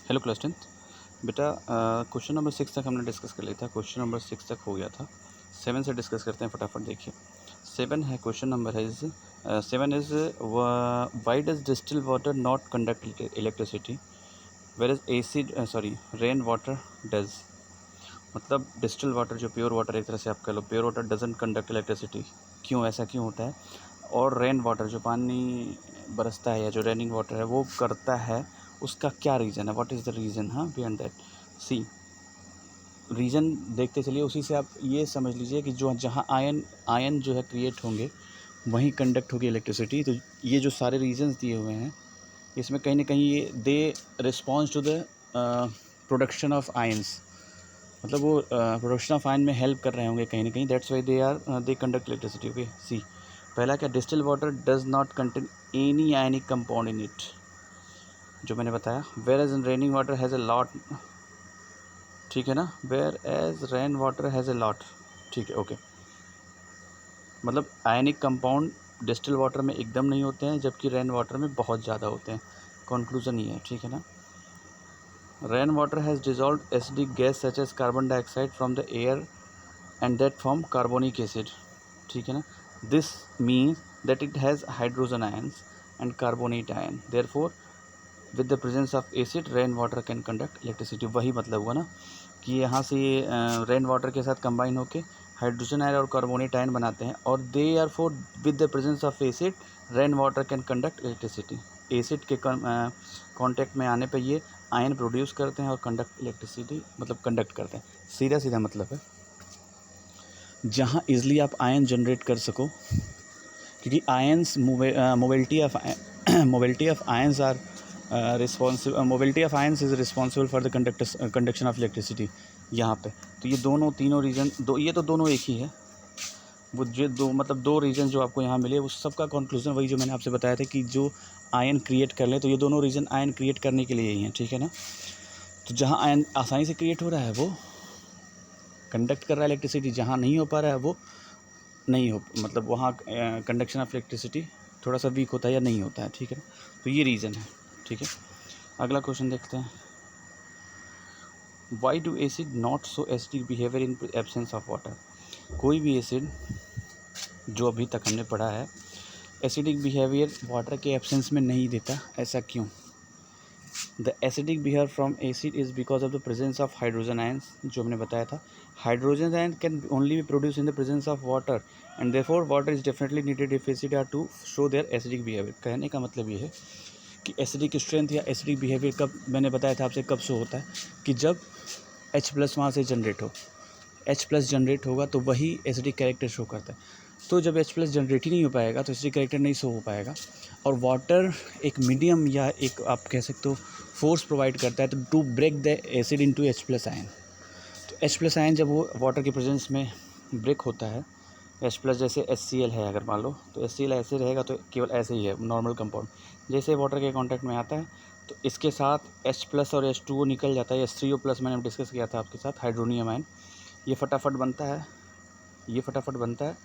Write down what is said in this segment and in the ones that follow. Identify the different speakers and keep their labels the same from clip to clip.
Speaker 1: Hello class tenth बेटा, question number 6 तक हमने डिस्कस कर लिया था। क्वेश्चन नंबर 6 तक हो गया था। 7 से डिस्कस करते हैं फटाफट। देखिए 7 है, क्वेश्चन नंबर है 7 is why does distil water not conduct electricity where is acid rain water does. मतलब डिस्टिल वाटर जो प्योर वाटर, एक तरह से आप कह लो pure water doesn't conduct electricity. क्यों, ऐसा क्यों होता है? और रेन वाटर जो पानी बरसता है या जो रेनिंग वाटर है वो करता है, उसका क्या रीज़न है? What is the reason behind that? See, reason देखते चलिए, उसी से आप ये समझ लीजिए कि जो जहाँ आयन आयन जो है क्रिएट होंगे वहीं कंडक्ट होगी इलेक्ट्रिसिटी। तो ये जो सारे रीजंस दिए हुए हैं इसमें कहीं ना कहीं ये they response to the production of ions, मतलब वो प्रोडक्शन ऑफ आयन में हेल्प कर रहे होंगे कहीं ना कहीं। That's why they conduct electricity. Okay, see पहला क्या, distil water does not contain any ionic compound in it, जो मैंने बताया। Whereas in raining water has a lot, ठीक है ना, whereas rain water has a lot, ठीक है, ओके। मतलब आयनिक कंपाउंड डिस्टिल वाटर में एकदम नहीं होते हैं, जबकि रेन वाटर में बहुत ज़्यादा होते हैं। कंक्लूजन ये है, ठीक है ना। Rain water has dissolve acidic gas such as carbon dioxide from the air and that form carbonic acid, ठीक है ना। this means that it has hydrogen ions and carbonate ion, therefore with the presence of acid rain water can conduct electricity। वही मतलब हुआ ना कि यहाँ से ये रेन वाटर के साथ कंबाइन होके हाइड्रोजन आयन और कार्बोनेट आयन बनाते हैं, और they are for with the presence of acid rain water can conduct electricity. Acid के कांटेक्ट में आने पर ये आयन प्रोड्यूस करते हैं और कंडक्ट इलेक्ट्रिसिटी, मतलब कंडक्ट करते हैं। सीधा सीधा मतलब है जहाँ इजली आप आयन जनरेट कर सको, क्योंकि ions mobility of ions or mobility of ions is responsible for the conduction of electricity यहाँ पे। तो ये दोनों तीनों रीजन ये तो दोनों एक ही है। वो जो दो रीजन जो आपको यहाँ मिले, उस सब का कंक्लूजन वही जो मैंने आपसे बताया था कि जो आयन क्रिएट कर ले, तो ये दोनों रीजन आयन क्रिएट करने के लिए ही हैं, ठीक है ना। तो जहाँ आयन आसानी से क्रिएट हो रहा है वो कंडक्ट कर रहा है इलेक्ट्रिसिटी, जहाँ नहीं हो पा रहा है वो नहीं हो, मतलब वहाँ कंडक्शन ऑफ इलेक्ट्रिसिटी थोड़ा सा वीक होता है या नहीं होता है, ठीक है ना। तो ये रीज़न है, ठीक है। अगला क्वेश्चन देखते हैं। Why do acid not show acidic behaviour in absence of water. कोई भी एसिड जो अभी तक हमने पढ़ा है एसिडिक बिहेवियर वाटर के एब्सेंस में नहीं देता, ऐसा क्यों? The acidic behaviour from acid is because of the presence of hydrogen ions, जो हमने बताया था। Hydrogen ion can only B produce in the presence of water and therefore water is definitely needed if acid are to show their acidic behaviour. कहने का मतलब ये है कि एसिडिक स्ट्रेंथ या एसिडिक बिहेवियर कब, मैंने बताया था आपसे, कब शो होता है कि जब H+ वहाँ से जनरेट हो, H+ जनरेट होगा तो वही एसिडिक कैरेक्टर शो करता है। तो जब H+ जनरेट ही नहीं हो पाएगा तो एसिडिक कैरेक्टर नहीं शो हो पाएगा। और वाटर एक मीडियम या एक आप कह सकते हो फोर्स प्रोवाइड करता है तो to break the acid into H+ ion. तो H+ आयन जब वो वाटर के प्रेजेंस में ब्रेक होता है, H+ जैसे HCl है अगर मान लो, तो HCl ऐसे रहेगा तो केवल ऐसे ही है नॉर्मल कंपाउंड। जैसे वाटर के कांटेक्ट में आता है तो इसके साथ H+ और H2O निकल जाता है, H3O+ मैंने डिस्कस किया था आपके साथ, हाइड्रोनियम आयन। ये फटाफट बनता है, ये फटाफट बनता है,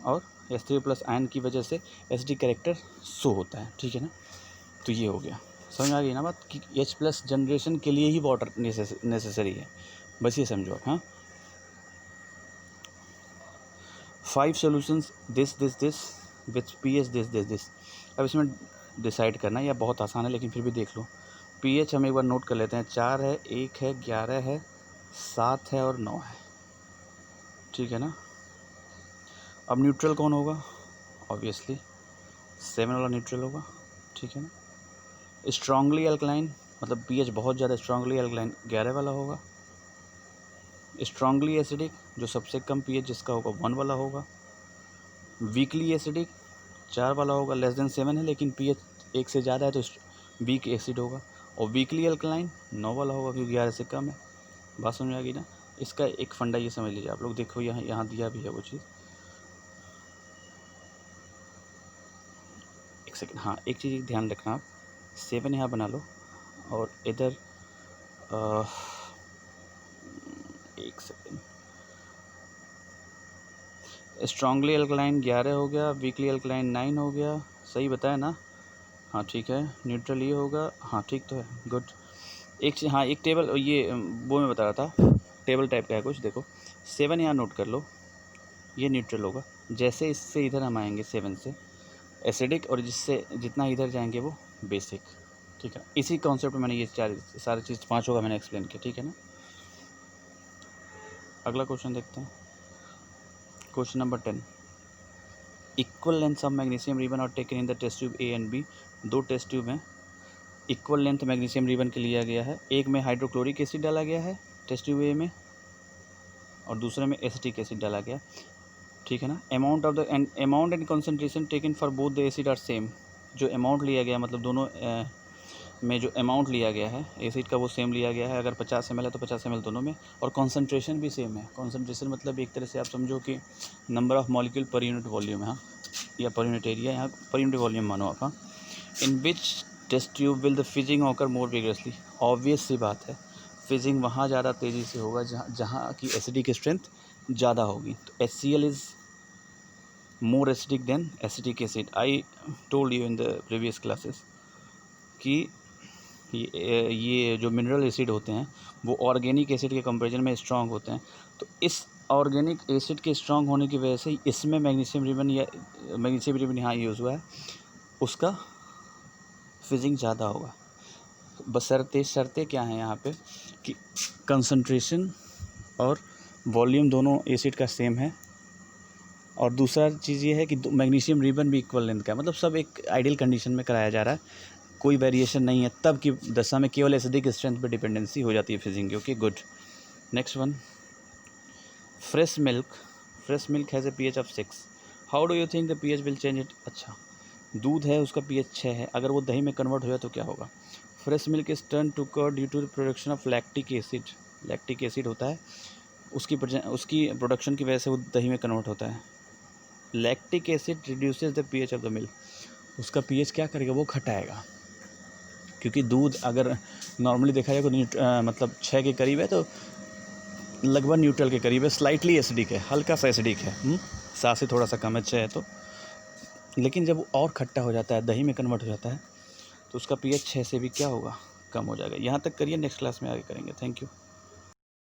Speaker 1: और H3O+ आयन की वजह से एसिडिक कैरेक्टर शो होता है, ठीक है ना। तो ये हो गया, समझ में आ गई ना बात कि H+ जनरेशन के लिए ही वाटर नेसेसरी है, बस ये समझो आप। हाँ, 5 solutions this with pH this. अब इसमें डिसाइड करना, या बहुत आसान है लेकिन फिर भी देख लो। pH हम एक बार नोट कर लेते हैं, 4 है, 1 है, 11 है, 7 है और 9 है, ठीक है ना। अब न्यूट्रल कौन होगा? ऑब्वियसली 7 वाला न्यूट्रल होगा, ठीक है ना। स्ट्रांगली अल्कलाइन, मतलब pH बहुत ज़्यादा स्ट्रांगली अल्कलाइन 11 वाला होगा। स्ट्रांगली एसिडिक जो सबसे कम pH जिसका होगा 1 वाला होगा। वीकली एसिडिक 4 वाला होगा, लेस देन 7 है लेकिन pH 1 से ज़्यादा है तो वीक एसिड होगा। और वीकली अल्कलाइन 9 वाला होगा क्योंकि 11 से कम है। बात समझ में आ गई ना। इसका एक फंडा ये समझ लीजिए आप लोग, देखो यहाँ दिया भी है वो चीज़। एक सेकेंड, हाँ एक चीज़ ध्यान रखना आप, 7 यहाँ बना लो और इधर एक सेकेंड, स्ट्रांगली अल्कलाइन 11 हो गया, वीकली अल्कलाइन 9 हो गया, सही बताया ना। हाँ ठीक है, न्यूट्रल ये होगा, हाँ ठीक तो है, गुड। एक चीज़, हाँ एक टेबल, ये वो मैं बता रहा था, टेबल टाइप का है कुछ। देखो 7 यहाँ नोट कर लो, ये न्यूट्रल होगा। जैसे इससे इधर हम आएंगे 7 से एसिडिक, और जिससे जितना इधर जाएंगे वो बेसिक। ठीक है, इसी कॉन्सेप्ट में मैंने ये सारी चीज़ पाँचों का मैंने एक्सप्लेन किया। ठीक है ना। अगला क्वेश्चन देखते हैं, question number 10। Equal length of magnesium ribbon और taken in the test tube A and B. दो टेस्ट ट्यूब हैं, इक्वल लेंथ मैग्नीशियम रिबन के लिया गया है। एक में हाइड्रोक्लोरिक एसिड डाला गया है टेस्ट ट्यूब ए में, और दूसरे में एसिटिक एसिड डाला गया। ठीक है ना। Amount of the amount and concentration taken for both the acid are same. जो अमाउंट लिया गया, मतलब दोनों में जो अमाउंट लिया गया है एसिड का वो सेम लिया गया है। अगर 50 ml है तो 50 ml दोनों में, और कॉन्सेंट्रेशन भी सेम है। कॉन्सेंट्रेशन मतलब एक तरह से आप समझो कि number of molecule per unit volume है, हाँ, या पर यूनिट एरिया, यहाँ पर यूनिट वॉल्यूम मानो आप। हाँ, in which test tube will the fizzing occur more vigorously. Obvious सी बात है, फिजिंग वहाँ ज़्यादा तेज़ी से होगा जहाँ की एसिडिक स्ट्रेंथ ज़्यादा होगी। तो HCl is more acidic than acetic acid. I told you in the previous classes कि ये जो मिनरल एसिड होते हैं वो ऑर्गेनिक एसिड के कंपैरिजन में स्ट्रांग होते हैं। तो इस ऑर्गेनिक एसिड के स्ट्रांग होने की वजह से इसमें मैग्नीशियम रिबन या मैग्नीशियम रिबन यहाँ यूज़ हुआ है, उसका फिजिंग ज़्यादा होगा। बशर्ते शर्तें क्या हैं यहाँ पे कि कंसंट्रेशन और वॉल्यूम दोनों एसिड का सेम है, और दूसरा चीज़ ये है कि मैग्नीशियम रिबन भी इक्वल लेंथ का है। मतलब सब एक आइडियल कंडीशन में कराया जा रहा है, कोई वेरिएशन नहीं है। तब की दशा में केवल एसिडिक स्ट्रेंथ पे डिपेंडेंसी हो जाती है फिजिंग की। Okay good. Next one, fresh milk has a pH of 6। How do you think the pH will change it. अच्छा, दूध है उसका pH 6 है, अगर वो दही में कन्वर्ट हो जाए तो क्या होगा। Fresh milk is turn to curd due to the production of lactic acid. Lactic acid होता है, उसकी प्रोडक्शन की वजह से वो दही में कन्वर्ट होता है। Lactic acid reduces the pH of the milk. उसका pH क्या करेगा, वो घटाएगा, क्योंकि दूध अगर नॉर्मली देखा जाए तो मतलब 6 के करीब है, तो लगभग न्यूट्रल के करीब है, स्लाइटली एसिडिक है, हल्का सा एसिडिक है, 7 से थोड़ा सा कम है, 6 है तो। लेकिन जब वो और खट्टा हो जाता है, दही में कन्वर्ट हो जाता है, तो उसका pH 6 से भी क्या होगा, कम हो जाएगा। यहाँ तक करिए, नेक्स्ट क्लास में आगे करेंगे। Thank you.